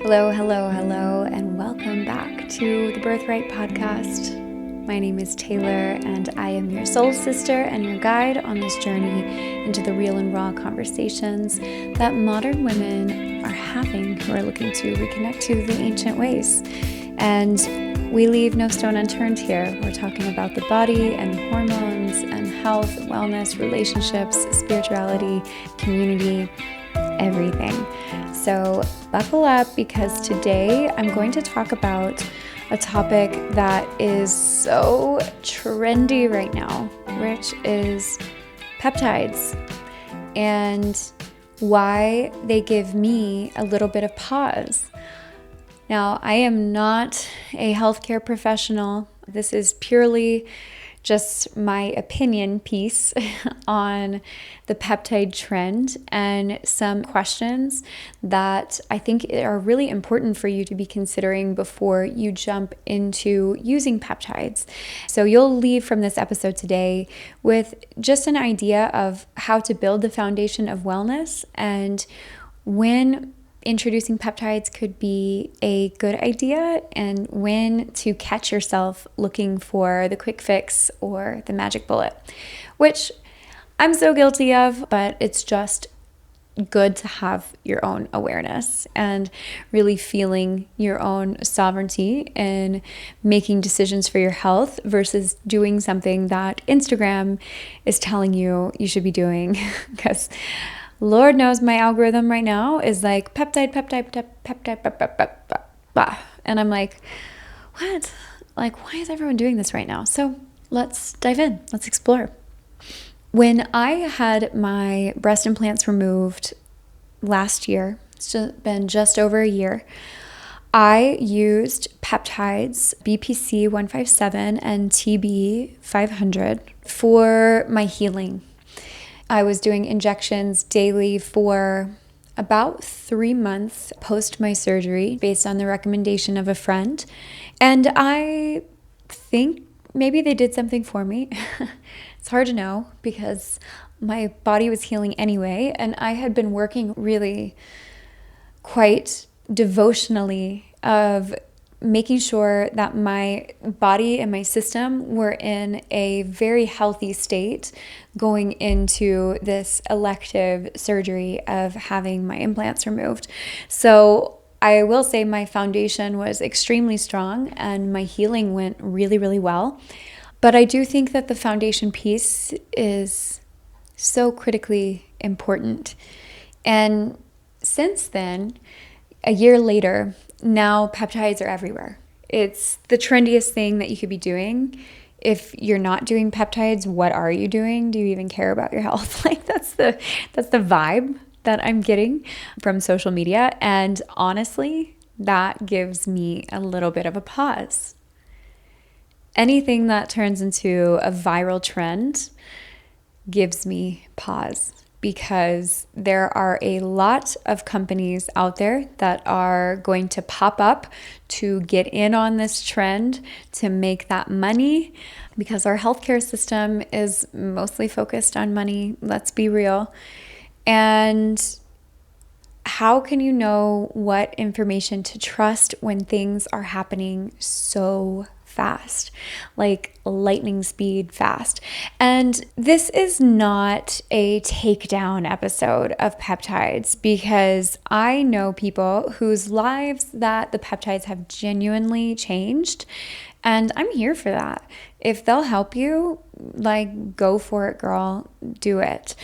Hello, hello, hello, and welcome back to the Birthright podcast. My name is Taylor, and I am your soul sister and your guide on this journey into the real and raw conversations that modern women are having who are looking to reconnect to the ancient ways. And we leave no stone unturned here. We're talking about the body and hormones and health, wellness, relationships, spirituality, community, everything. So buckle up, because today I'm going to talk about a topic that is so trendy right now, which is peptides, and why they give me a little bit of pause. Now, I am not a healthcare professional. This is purely just my opinion piece on the peptide trend and some questions that I think are really important for you to be considering before you jump into using peptides. So you'll leave from this episode today with just an idea of how to build the foundation of wellness and when introducing peptides could be a good idea and when to catch yourself looking for the quick fix or the magic bullet, which I'm so guilty of, but it's just good to have your own awareness and really feeling your own sovereignty in making decisions for your health versus doing something that Instagram is telling you you should be doing. Because Lord knows my algorithm right now is like peptide, and I'm like, what? Like, why is everyone doing this right now? So let's dive in. Let's explore. When I had my breast implants removed last year, it's been just over a year, I used peptides, BPC-157 and TB-500 for my healing. I was doing injections daily for about 3 months post my surgery based on the recommendation of a friend. And I think maybe they did something for me. It's hard to know because my body was healing anyway. And I had been working really quite devotionally of making sure that my body and my system were in a very healthy state going into this elective surgery of having my implants removed. So I will say my foundation was extremely strong and my healing went really, really well. But I do think that the foundation piece is so critically important. And since then, a year later, now peptides are everywhere. It's the trendiest thing that you could be doing. If you're not doing peptides, what are you doing? Do you even care about your health? Like that's the vibe that I'm getting from social media. And honestly, that gives me a little bit of a pause. Anything that turns into a viral trend gives me pause, because there are a lot of companies out there that are going to pop up to get in on this trend to make that money, because our healthcare system is mostly focused on money, let's be real. And how can you know what information to trust when things are happening so fast, like lightning speed fast? And this is not a takedown episode of peptides, because I know people whose lives that the peptides have genuinely changed, and I'm here for that. If they'll help you, like, go for it, girl, do it.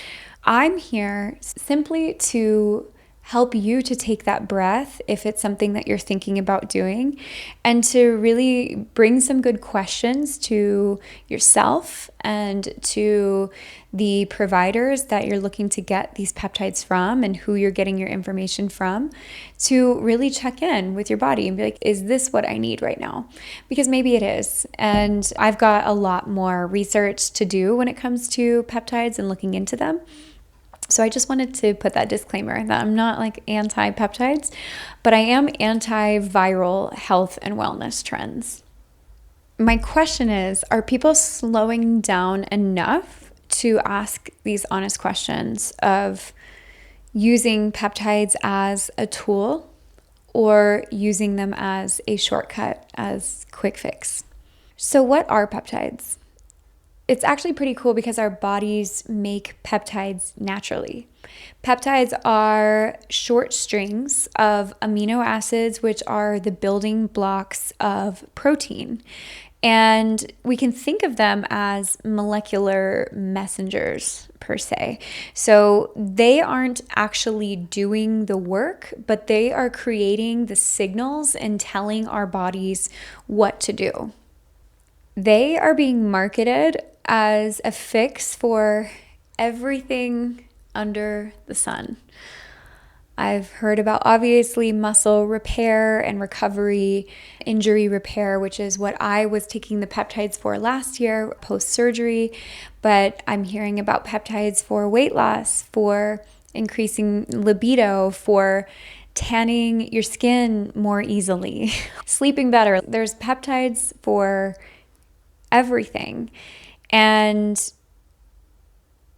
I'm here simply to help you to take that breath if it's something that you're thinking about doing, and to really bring some good questions to yourself and to the providers that you're looking to get these peptides from and who you're getting your information from, to really check in with your body and be like, is this what I need right now? Because maybe it is. And I've got a lot more research to do when it comes to peptides and looking into them. So I just wanted to put that disclaimer that I'm not like anti-peptides, but I am anti-viral health and wellness trends. My question is, are people slowing down enough to ask these honest questions of using peptides as a tool or using them as a shortcut, as quick fix. So what are peptides? It's actually pretty cool because our bodies make peptides naturally. Peptides are short strings of amino acids, which are the building blocks of protein. And we can think of them as molecular messengers per se. So they aren't actually doing the work, but they are creating the signals and telling our bodies what to do. They are being marketed as a fix for everything under the sun. I've heard about obviously muscle repair and recovery, injury repair, which is what I was taking the peptides for last year post-surgery, but I'm hearing about peptides for weight loss, for increasing libido, for tanning your skin more easily, sleeping better. There's peptides for everything. And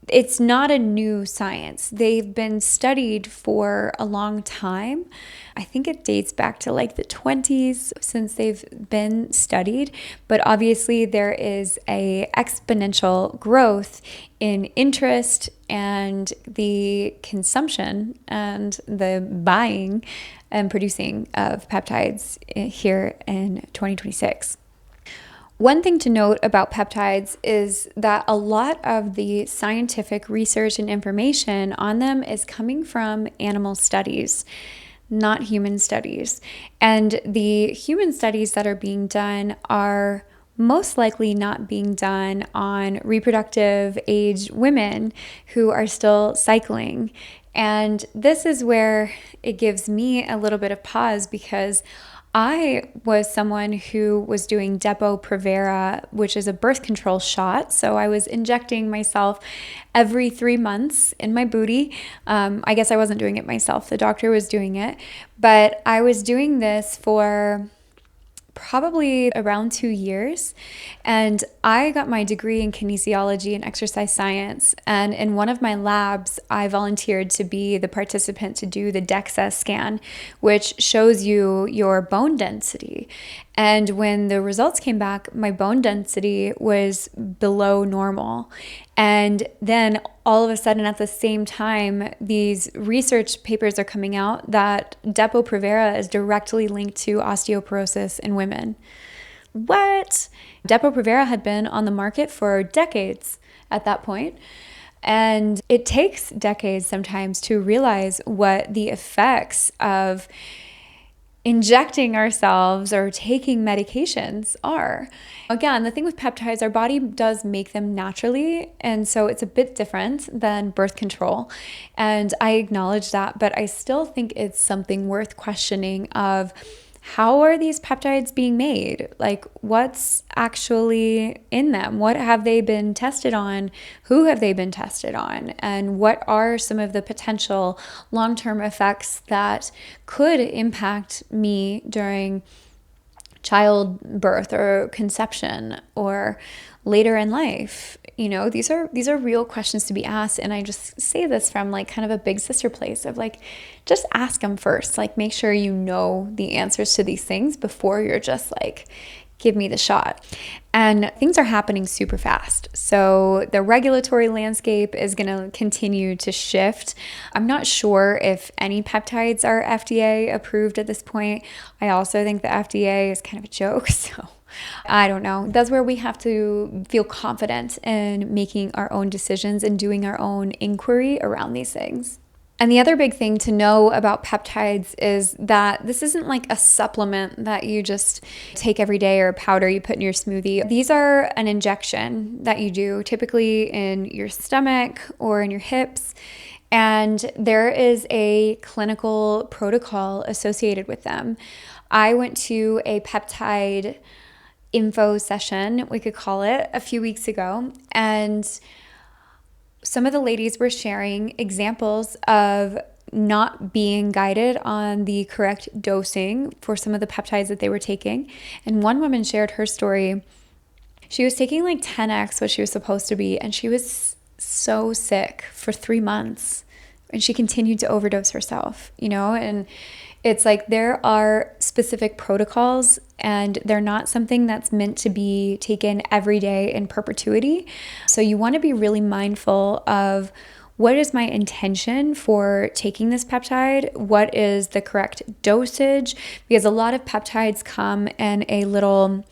it's not a new science. They've been studied for a long time. I think it dates back to like the 20s since they've been studied, but obviously there is a exponential growth in interest and the consumption and the buying and producing of peptides here in 2026. One thing to note about peptides is that a lot of the scientific research and information on them is coming from animal studies, not human studies. And the human studies that are being done are most likely not being done on reproductive age women who are still cycling. And this is where it gives me a little bit of pause because I was someone who was doing Depo-Provera, which is a birth control shot. So I was injecting myself every 3 months in my booty. I guess I wasn't doing it myself. The doctor was doing it. But I was doing this for probably around 2 years. And I got my degree in kinesiology and exercise science. And in one of my labs, I volunteered to be the participant to do the DEXA scan, which shows you your bone density. And when the results came back, my bone density was below normal. And then all of a sudden at the same time, these research papers are coming out that Depo-Provera is directly linked to osteoporosis in women. What? Depo-Provera had been on the market for decades at that point. And it takes decades sometimes to realize what the effects of injecting ourselves or taking medications are. Again, the thing with peptides, our body does make them naturally, and so it's a bit different than birth control. And I acknowledge that, but I still think it's something worth questioning of how are these peptides being made? Like, what's actually in them? What have they been tested on? Who have they been tested on? And what are some of the potential long-term effects that could impact me during childbirth or conception or later in life? You know, these are real questions to be asked. And I just say this from like kind of a big sister place of like, just ask them first. Like, make sure you know the answers to these things before you're just like, give me the shot. And things are happening super fast. So the regulatory landscape is going to continue to shift. I'm not sure if any peptides are FDA approved at this point. I also think the FDA is kind of a joke. So I don't know. That's where we have to feel confident in making our own decisions and doing our own inquiry around these things. And the other big thing to know about peptides is that this isn't like a supplement that you just take every day or a powder you put in your smoothie. These are an injection that you do typically in your stomach or in your hips. And there is a clinical protocol associated with them. I went to a peptide info session, we could call it, a few weeks ago. And some of the ladies were sharing examples of not being guided on the correct dosing for some of the peptides that they were taking. And one woman shared her story. She was taking like 10x what she was supposed to be, and she was so sick for 3 months. And she continued to overdose herself, you know, and It's like there are specific protocols, and they're not something that's meant to be taken every day in perpetuity. So you want to be really mindful of what is my intention for taking this peptide? What is the correct dosage? Because a lot of peptides come in a little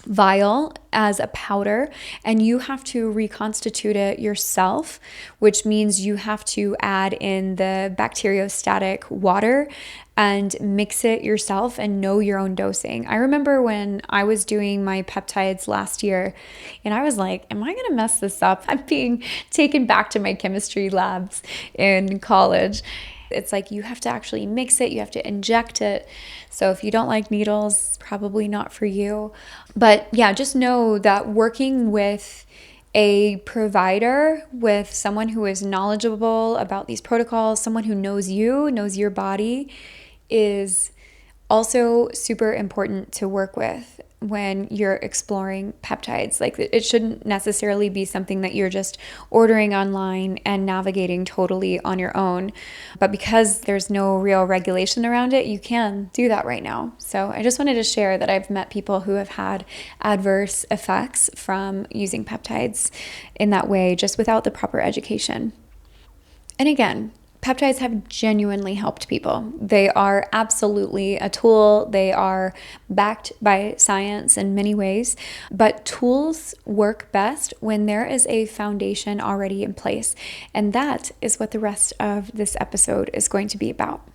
vial as a powder, and you have to reconstitute it yourself, which means you have to add in the bacteriostatic water and mix it yourself and know your own dosing. I remember when I was doing my peptides last year, and I was like, am I gonna mess this up? I'm being taken back to my chemistry labs in college. It's like you have to actually mix it, you have to inject it. So if you don't like needles, probably not for you. But yeah, just know that working with a provider, with someone who is knowledgeable about these protocols, someone who knows you, knows your body, is also super important to work with when you're exploring peptides. Like, it shouldn't necessarily be something that you're just ordering online and navigating totally on your own. But because there's no real regulation around it, you can do that right now. So I just wanted to share that I've met people who have had adverse effects from using peptides in that way, just without the proper education. And again, peptides have genuinely helped people. They are absolutely a tool. They are backed by science in many ways, but tools work best when there is a foundation already in place. And that is what the rest of this episode is going to be about.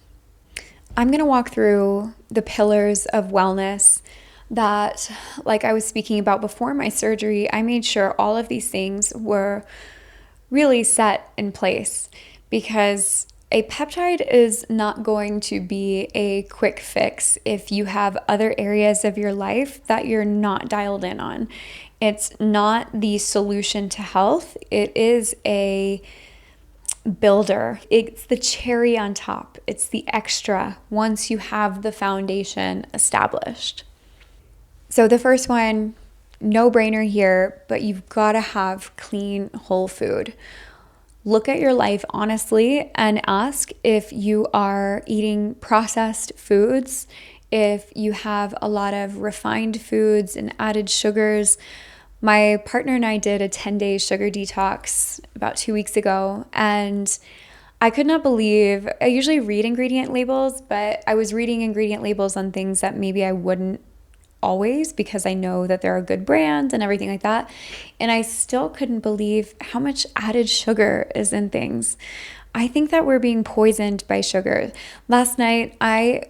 I'm going to walk through the pillars of wellness that, like I was speaking about before my surgery, I made sure all of these things were really set in place, because a peptide is not going to be a quick fix if you have other areas of your life that you're not dialed in on. It's not the solution to health. It is a builder. It's the cherry on top. It's the extra once you have the foundation established. So the first one, no brainer here, but you've got to have clean, whole food. Look at your life honestly and ask if you are eating processed foods, if you have a lot of refined foods and added sugars. My partner and I did a 10-day sugar detox about 2 weeks ago, and I could not believe, I usually read ingredient labels, but I was reading ingredient labels on things that maybe I wouldn't always, because I know that there are good brands and everything like that. And I still couldn't believe how much added sugar is in things. I think that we're being poisoned by sugar. Last night, I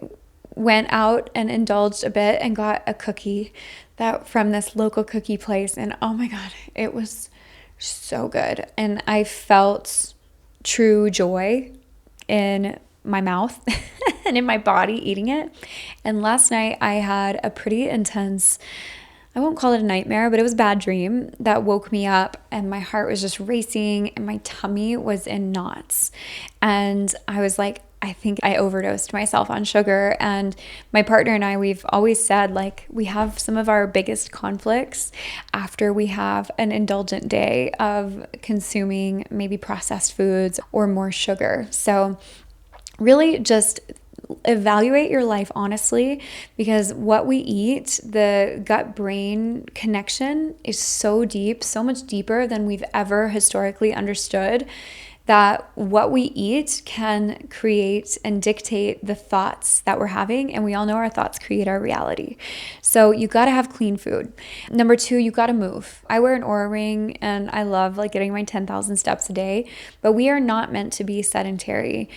went out and indulged a bit and got a cookie that from this local cookie place. And oh my God, it was so good. And I felt true joy in my mouth and in my body eating it. And last night I had a pretty intense, I won't call it a nightmare, but it was a bad dream that woke me up, and my heart was just racing and my tummy was in knots. And I was like, I think I overdosed myself on sugar. And my partner and I, we've always said, like, we have some of our biggest conflicts after we have an indulgent day of consuming maybe processed foods or more sugar. So really just evaluate your life honestly, because what we eat, the gut-brain connection is so deep, so much deeper than we've ever historically understood, that what we eat can create and dictate the thoughts that we're having. And we all know our thoughts create our reality. So you got to have clean food. Number 2, you got to move. I wear an Oura ring and I love like getting my 10,000 steps a day, but we are not meant to be sedentary.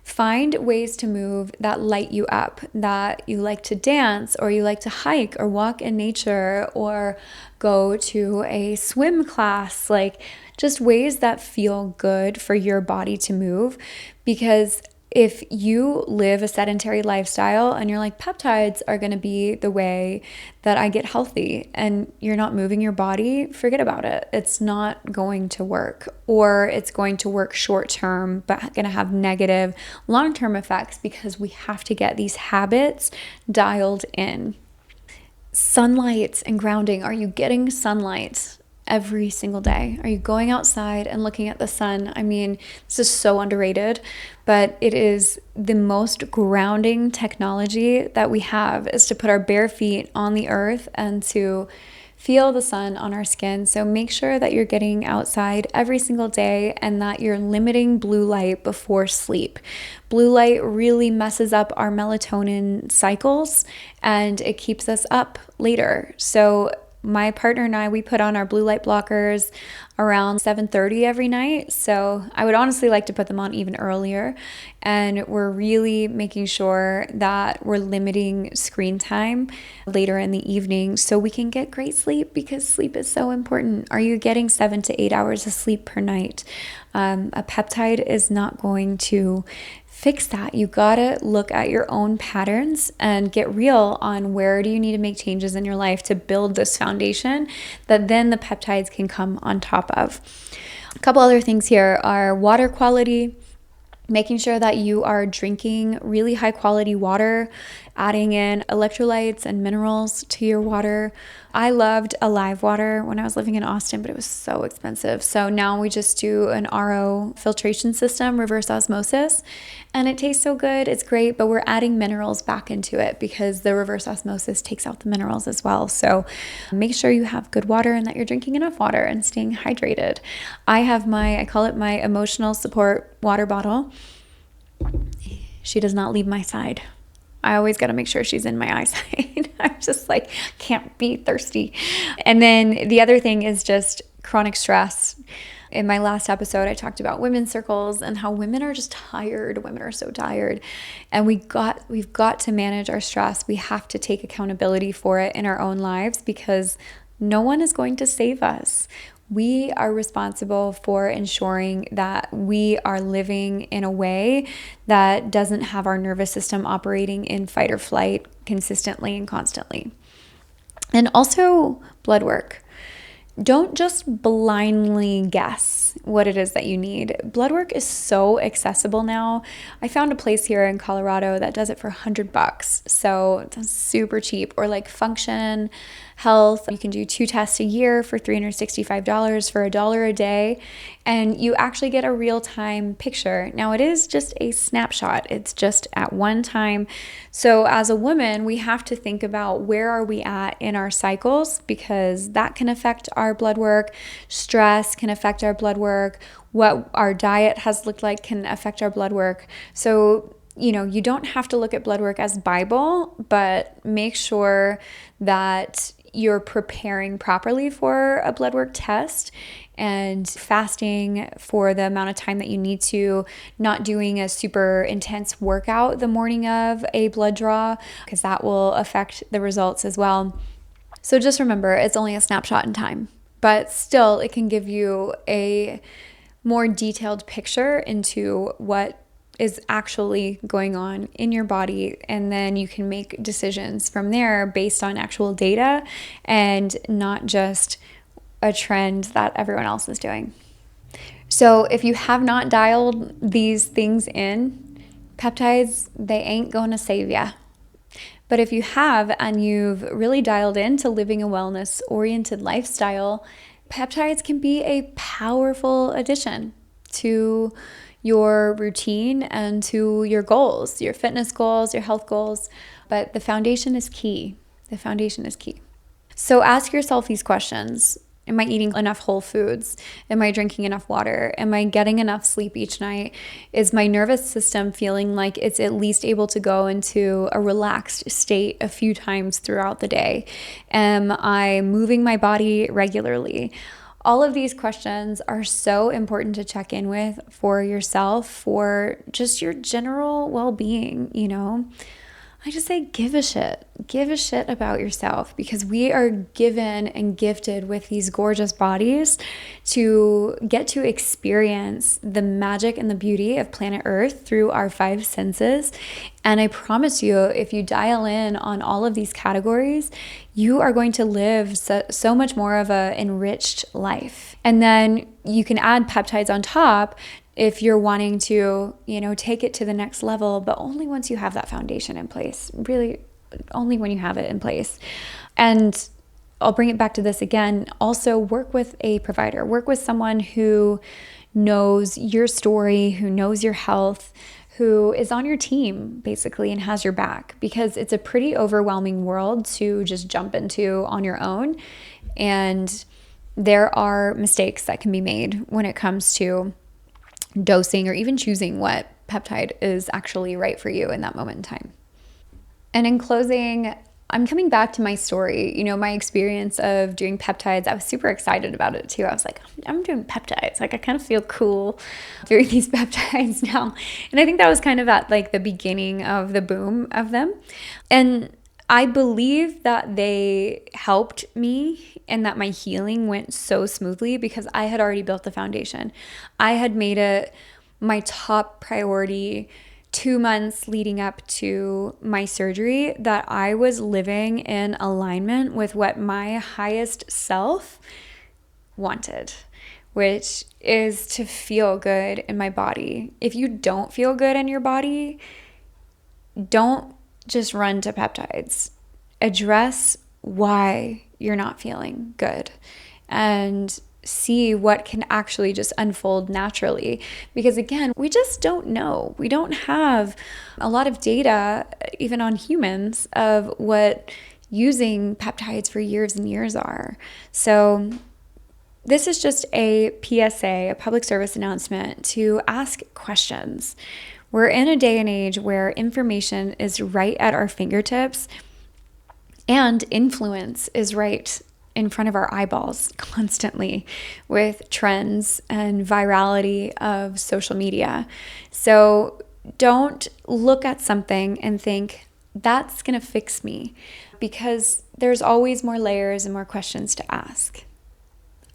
Find ways to move that light you up, that you like to dance, or you like to hike or walk in nature, or go to a swim class, like just ways that feel good for your body to move. Because if you live a sedentary lifestyle and you're like, peptides are going to be the way that I get healthy, and you're not moving your body, forget about it. It's not going to work, or it's going to work short term, but going to have negative long-term effects, because we have to get these habits dialed in. Sunlight and grounding. Are you getting sunlight every single day? Are you going outside and looking at the sun? I mean, this is so underrated. but it is the most grounding technology that we have, is to put our bare feet on the earth and to feel the sun on our skin. So make sure that you're getting outside every single day and that you're limiting blue light before sleep. Blue light really messes up our melatonin cycles and it keeps us up later. So my partner and I, we put on our blue light blockers around 7:30 every night. So I would honestly like to put them on even earlier. And we're really making sure that we're limiting screen time later in the evening so we can get great sleep, because sleep is so important. Are you getting 7 to 8 hours of sleep per night? A peptide is not going to fix that. You gotta look at your own patterns and get real on where do you need to make changes in your life to build this foundation that then the peptides can come on top of. A couple other things here are water quality, making sure that you are drinking really high quality water, adding in electrolytes and minerals to your water. I loved Alive water when I was living in Austin, but it was so expensive. So now we just do an RO filtration system, reverse osmosis, and it tastes so good. It's great, but we're adding minerals back into it because the reverse osmosis takes out the minerals as well. So make sure you have good water and that you're drinking enough water and staying hydrated. I call it my emotional support water bottle. She does not leave my side. I always got to make sure she's in my eyesight. I'm just like, can't be thirsty. And then the other thing is just chronic stress. In my last episode, I talked about women's circles and how women are just tired. Women are so tired. And we've got to manage our stress. We have to take accountability for it in our own lives because no one is going to save us. We are responsible for ensuring that we are living in a way that doesn't have our nervous system operating in fight or flight consistently and constantly. And also blood work. Don't just blindly guess what it is that you need. Blood work is so accessible now. I found a place here in Colorado that does it for $100. So it's super cheap. Or like Function Health, you can do 2 tests a year for $365 for $1 a day. And you actually get a real-time picture. Now it is just a snapshot. It's just at one time. So as a woman, we have to think about where are we at in our cycles, because that can affect our blood work. Stress can affect our blood work. What our diet has looked like can affect our blood work. So, you don't have to look at blood work as Bible, but make sure that you're preparing properly for a blood work test and fasting for the amount of time that you need to, not doing a super intense workout the morning of a blood draw, because that will affect the results as well. So just remember, it's only a snapshot in time, but still it can give you a more detailed picture into what is actually going on in your body, and then you can make decisions from there based on actual data and not just a trend that everyone else is doing. So if you have not dialed these things in, peptides, they ain't gonna save ya. But if you have and you've really dialed into living a wellness-oriented lifestyle, peptides can be a powerful addition to your routine and to your goals, your fitness goals, your health goals. But the foundation is key. The foundation is key. So ask yourself these questions. Am I eating enough whole foods? Am I drinking enough water? Am I getting enough sleep each night? Is my nervous system feeling like it's at least able to go into a relaxed state a few times throughout the day? Am I moving my body regularly? All of these questions are so important to check in with for yourself, for just your general well-being, I just say give a shit. Give a shit about yourself, because we are given and gifted with these gorgeous bodies to get to experience the magic and the beauty of planet Earth through our 5 senses. And I promise you, if you dial in on all of these categories, you are going to live so much more of an enriched life. And then you can add peptides on top if you're wanting to, take it to the next level, but only once you have that foundation in place, really only when you have it in place. And I'll bring it back to this again. Also work with a provider, work with someone who knows your story, who knows your health, who is on your team basically and has your back, because it's a pretty overwhelming world to just jump into on your own. And there are mistakes that can be made when it comes to dosing or even choosing what peptide is actually right for you in that moment in time. And in closing, I'm coming back to my story, my experience of doing peptides. I was super excited about it too. I was like, I'm doing peptides. Like, I kind of feel cool doing these peptides now. And I think that was kind of at like the beginning of the boom of them. And I believe that they helped me and that my healing went so smoothly because I had already built the foundation. I had made it my top priority 2 months leading up to my surgery that I was living in alignment with what my highest self wanted, which is to feel good in my body. If you don't feel good in your body, don't just run to peptides. Address why you're not feeling good and see what can actually just unfold naturally. Because again, we just don't know. We don't have a lot of data, even on humans, of what using peptides for years and years are. So this is just a PSA, a public service announcement to ask questions. We're in a day and age where information is right at our fingertips and influence is right in front of our eyeballs constantly with trends and virality of social media. So don't look at something and think that's going to fix me, because there's always more layers and more questions to ask.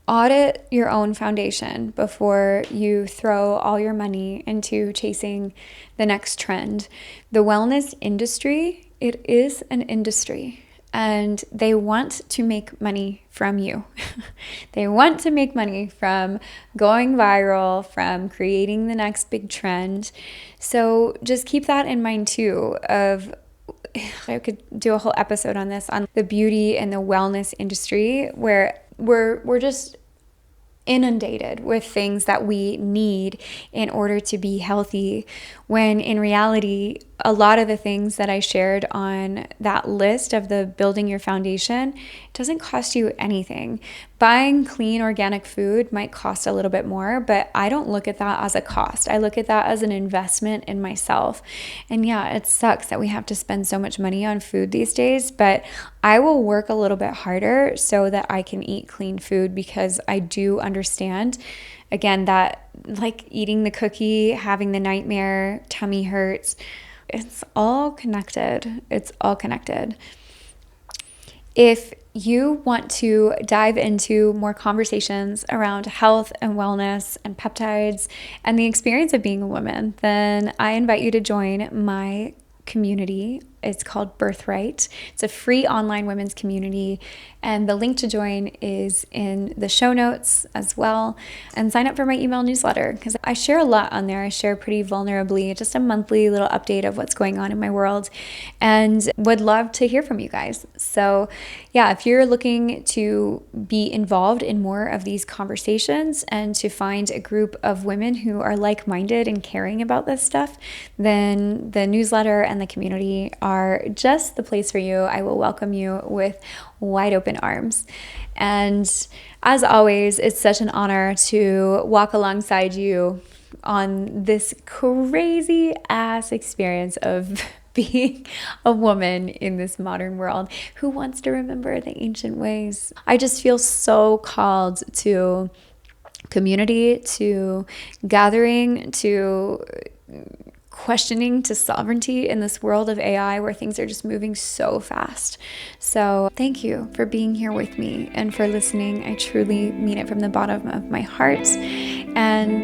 Audit your own foundation before you throw all your money into chasing the next trend. The wellness industry, it is an industry. And they want to make money from you. They want to make money from going viral, from creating the next big trend. So just keep that in mind too. I could do a whole episode on this, on the beauty and the wellness industry, where we're just inundated with things that we need in order to be healthy, when in reality, a lot of the things that I shared on that list of the building your foundation doesn't cost you anything. Buying clean organic food might cost a little bit more, but I don't look at that as a cost. I look at that as an investment in myself. And yeah, it sucks that we have to spend so much money on food these days, but I will work a little bit harder so that I can eat clean food, because I do understand, again, that like eating the cookie, having the nightmare, tummy hurts, it's all connected. It's all connected. If you want to dive into more conversations around health and wellness and peptides and the experience of being a woman, then I invite you to join my community. It's called Birthright. It's a free online women's community, and the link to join is in the show notes as well. And sign up for my email newsletter, because I share a lot on there. I share pretty vulnerably, just a monthly little update of what's going on in my world, and would love to hear from you guys. So yeah, if you're looking to be involved in more of these conversations and to find a group of women who are like-minded and caring about this stuff, then the newsletter and the community are just the place for you. I will welcome you with wide open arms. And as always, it's such an honor to walk alongside you on this crazy ass experience of being a woman in this modern world who wants to remember the ancient ways. I just feel so called to community, to gathering, to questioning, to sovereignty in this world of AI where things are just moving so fast. So thank you for being here with me and for listening. I truly mean it from the bottom of my heart. And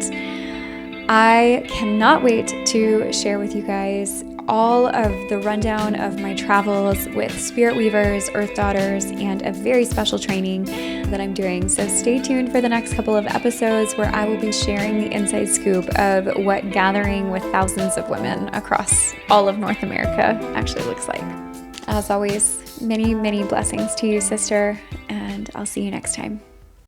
I cannot wait to share with you guys all of the rundown of my travels with Spirit Weavers, Earth Daughters, and a very special training that I'm doing. So stay tuned for the next couple of episodes where I will be sharing the inside scoop of what gathering with thousands of women across all of North America actually looks like. As always, many, many blessings to you, sister, and I'll see you next time.